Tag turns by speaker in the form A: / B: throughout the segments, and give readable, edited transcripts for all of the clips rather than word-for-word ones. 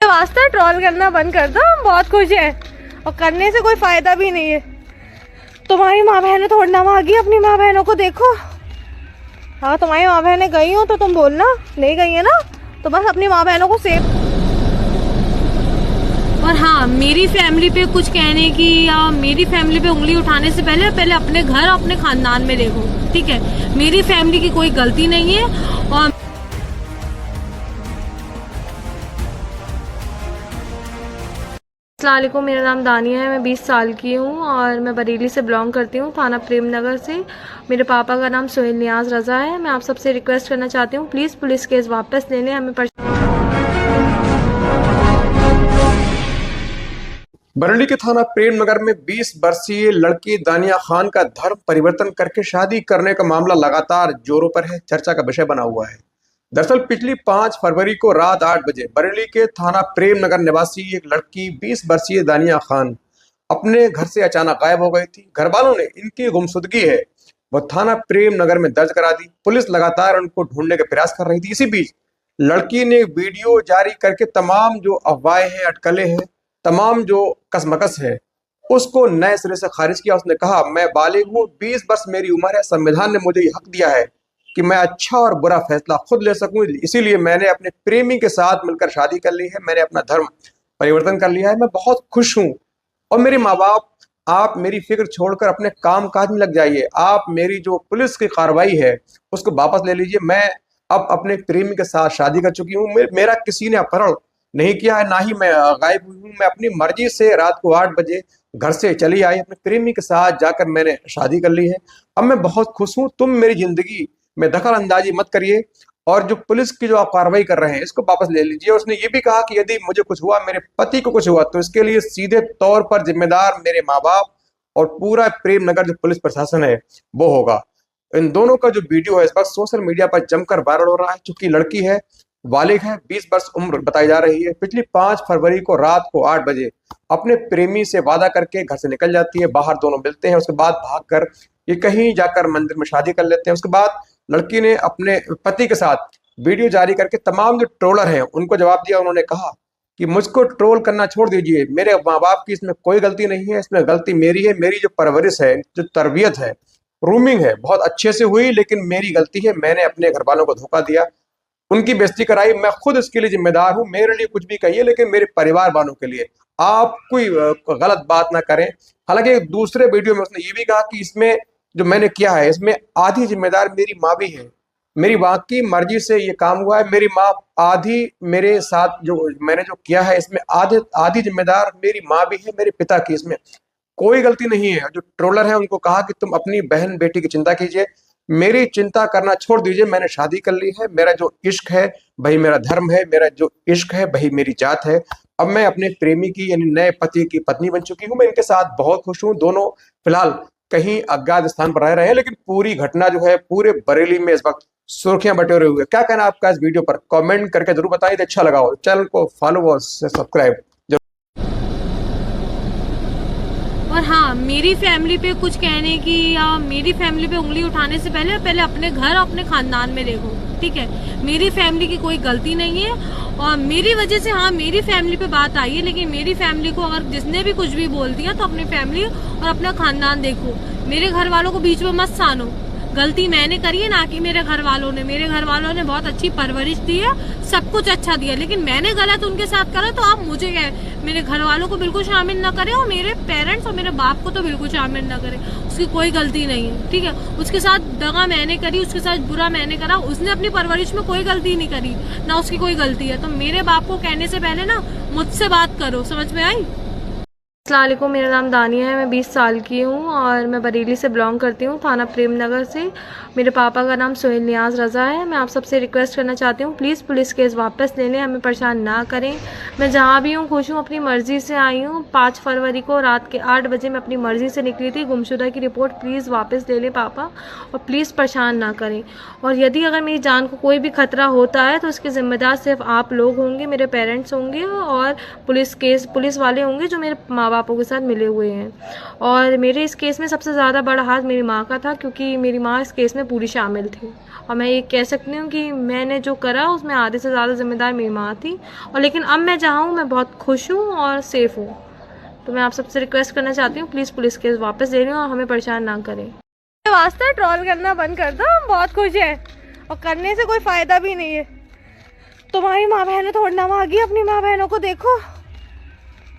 A: वास्ता ट्रोल करना बंद कर दो, हम बहुत खुश हैं और करने से कोई फायदा भी नहीं है। तुम्हारी माँ बहनें थोड़ना मांगी, अपनी माँ बहनों को देखो। हाँ, तुम्हारी माँ बहनें गई हो तो तुम बोलना, नहीं गई है ना तो बस अपनी माँ बहनों को सेफ। और हाँ, मेरी फैमिली पे कुछ कहने की या मेरी फैमिली पे उंगली उठाने से पहले अपने घर अपने खानदान में देखो, ठीक है। मेरी फैमिली की कोई गलती नहीं है। और अस्सलाम वालेकुम, मेरा नाम दानिया है, मैं 20 साल की हूँ और मैं बरेली से बिलोंग करती हूँ, थाना प्रेम नगर से। मेरे पापा का नाम सोहेल नियाज रज़ा है। मैं आप सबसे रिक्वेस्ट करना चाहती हूँ, प्लीज़ पुलिस केस वापस ले लें। हमें
B: बरेली के थाना प्रेम नगर में 20 वर्षीय लड़की दानिया खान का धर्म परिवर्तन करके शादी करने का मामला लगातार जोरों पर है, चर्चा का विषय बना हुआ है। दरअसल पिछली 5 फरवरी को रात 8 बजे बरेली के थाना प्रेम नगर निवासी एक लड़की 20 वर्षीय दानिया खान अपने घर से अचानक गायब हो गई थी। घर वालों ने इनकी गुमशुदगी है वो थाना प्रेम नगर में दर्ज करा दी। पुलिस लगातार उनको ढूंढने का प्रयास कर रही थी। इसी बीच लड़की ने वीडियो जारी करके तमाम जो अफवाहें हैं, अटकलें हैं, तमाम जो कसमकस है उसको नए सिरे से खारिज किया। उसने कहा, मैं बालिग हूँ, 20 वर्ष मेरी उम्र है, संविधान ने मुझे ये हक दिया है कि मैं अच्छा और बुरा फैसला खुद ले सकूं, इसीलिए मैंने अपने प्रेमी के साथ मिलकर शादी कर ली है, मैंने अपना धर्म परिवर्तन कर लिया है, मैं बहुत खुश हूं। और मेरे माँ बाप, आप मेरी फिक्र छोड़कर अपने काम काज में लग जाइए, आप मेरी जो पुलिस की कार्रवाई है उसको वापस ले लीजिए। मैं अब अपने प्रेमी के साथ शादी कर चुकी हूँ, मेरा किसी ने अपहरण नहीं किया है, ना ही मैं गायब हुई हूँ। मैं अपनी मर्जी से रात को 8 बजे घर से चली आई, अपने प्रेमी के साथ जाकर मैंने शादी कर ली है। अब मैं बहुत खुश हूँ, तुम मेरी जिंदगी में दखल अंदाजी मत करिए और जो पुलिस की जो आप कार्रवाई कर रहे हैं इसको वापस ले लीजिए। उसने ये भी कहा कि यदि मुझे कुछ हुआ, मेरे पति को कुछ हुआ, तो इसके लिए सीधे तौर पर जिम्मेदार मेरे माँ बाप और पूरा प्रेम नगर जो पुलिस प्रशासन है वो होगा। इन दोनों का जो वीडियो है इस वक्त सोशल मीडिया पर जमकर वायरल हो रहा है। चूंकि लड़की है, बालिग है, 20 वर्ष उम्र बताई जा रही है, पिछली 5 फरवरी को रात को 8 बजे अपने प्रेमी से वादा करके घर से निकल जाती है। बाहर दोनों मिलते हैं, उसके बाद भागकर ये कहीं जाकर मंदिर में शादी कर लेते हैं। उसके बाद लड़की ने अपने पति के साथ वीडियो जारी करके तमाम जो ट्रोलर हैं उनको जवाब दिया। उन्होंने कहा कि मुझको ट्रोल करना छोड़ दीजिए, मेरे माँ बाप की इसमें कोई गलती नहीं है, इसमें गलती मेरी है। मेरी जो परवरिश है, जो तरबियत है, रूमिंग है, बहुत अच्छे से हुई, लेकिन मेरी गलती है, मैंने अपने घर वालों को धोखा दिया, उनकी बेइज्जती कराई, मैं खुद इसके लिए जिम्मेदार हूं। मेरे लिए कुछ भी कहिए, लेकिन मेरे परिवार वालों के लिए आप कोई गलत बात ना करें। हालांकि दूसरे वीडियो में उसने ये भी कहा कि इसमें जो मैंने किया है इसमें आधी जिम्मेदार मेरी माँ भी है, मेरी माँ की मर्जी से ये काम हुआ है। मेरी माँ आधी मेरे साथ जो मैंने जो किया है इसमें आधी जिम्मेदार मेरी माँ भी है, मेरे पिता की इसमें कोई गलती नहीं है। जो ट्रोलर है उनको कहा कि तुम अपनी बहन बेटी की चिंता कीजिए, मेरी चिंता करना छोड़ दीजिए, मैंने शादी कर ली है, मेरा जो इश्क है भाई मेरा धर्म है, मेरा जो इश्क है भाई मेरी जात है। अब मैं अपने प्रेमी की यानी नए पति की पत्नी बन चुकी हूँ, मैं इनके साथ बहुत खुश हूँ। दोनों फिलहाल कहीं अज्ञात स्थान पर रह रहे हैं, लेकिन पूरी घटना जो है पूरे बरेली में इस वक्त सुर्खियां बटोरे हुए। क्या कहना आपका इस वीडियो पर, कमेंट करके जरूर बताइए। अच्छा लगा हो चैनल को फॉलो और सब्सक्राइब।
A: और हाँ, मेरी फैमिली पे कुछ कहने की या मेरी फैमिली पे उंगली उठाने से पहले अपने घर अपने खानदान में देखो, ठीक है। मेरी फैमिली की कोई गलती नहीं है और मेरी वजह से हाँ मेरी फैमिली पे बात आई है, लेकिन मेरी फैमिली को अगर जिसने भी कुछ भी बोल दिया तो अपनी फैमिली और अपना खानदान देखो। मेरे घर वालों को बीच में मत सानो, गलती मैंने करी है ना कि मेरे घर वालों ने। मेरे घर वालों ने बहुत अच्छी परवरिश दी है, सब कुछ अच्छा दिया, लेकिन मैंने गलत उनके साथ करा तो आप मुझे मेरे घर वालों को बिल्कुल शामिल ना करें और मेरे पेरेंट्स और मेरे बाप को तो बिल्कुल शामिल ना करें। उसकी कोई गलती नहीं है, ठीक है। उसके साथ दगा मैंने करी, उसके साथ बुरा मैंने करा, उसने अपनी परवरिश में कोई गलती नहीं करी, ना उसकी कोई गलती है। तो मेरे बाप को कहने से पहले ना मुझसे बात करो, समझ में आई। अस्सलाम वालेकुम, मेरा नाम दानिया है, मैं 20 साल की हूँ और मैं बरेली से बिलोंग करती हूँ, थाना प्रेम नगर से। मेरे पापा का नाम सोहेल नियाज रज़ा है। मैं आप सबसे रिक्वेस्ट करना चाहती हूँ, प्लीज़ पुलिस केस वापस ले लें, हमें परेशान ना करें। मैं जहाँ भी हूँ खुश हूँ, अपनी मर्ज़ी से आई हूँ। 5 फरवरी को रात के 8 बजे मैं अपनी मर्ज़ी से निकली थी। गुमशुदा की रिपोर्ट प्लीज़ वापस ले लें पापा, और प्लीज़ परेशान ना करें। और यदि अगर मेरी जान को कोई भी खतरा होता है तो उसके ज़िम्मेदार सिर्फ आप लोग होंगे, मेरे पेरेंट्स होंगे और पुलिस वाले होंगे जो मेरे माँ बापों के साथ मिले हुए हैं। और मेरे इस केस में सबसे ज़्यादा बड़ा हाथ मेरी माँ का था, क्योंकि मेरी माँ इस केस में पूरी शामिल थी। और मैं ये कह सकती हूँ कि मैंने जो करा उसमें आधे से ज़्यादा जिम्मेदार मेरी माँ थी। और लेकिन अब मैं जहाँ हूँ मैं बहुत खुश हूँ और सेफ हूँ। तो मैं आप सबसे रिक्वेस्ट करना चाहती हूँ, प्लीज़ पुलिस केस वापस दे रही हूँ और हमें परेशान ना करें। वास्ते ट्रोल करना बंद कर दो, हम बहुत खुश हैं और करने से कोई फ़ायदा भी नहीं है। तुम्हारी माँ बहनें थोड़ी ना मांगी, अपनी माँ बहनों को देखो।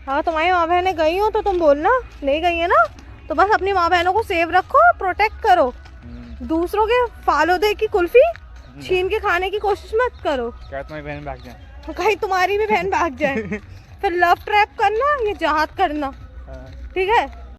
A: हाँ, तुम्हारी माँ बहनें गई हो तो तुम बोलना, नहीं गई है ना तो बस अपनी माँ बहनों को सेव रखो, प्रोटेक्ट करो। दूसरों के फालूदे की कुल्फी छीन के खाने की कोशिश मत करो।
C: क्या तुम्हारी बहन भाग जाए?
A: कहीं तुम्हारी भी बहन भाग जाए। फिर लव ट्रैप करना, ये जहाद करना, ठीक है।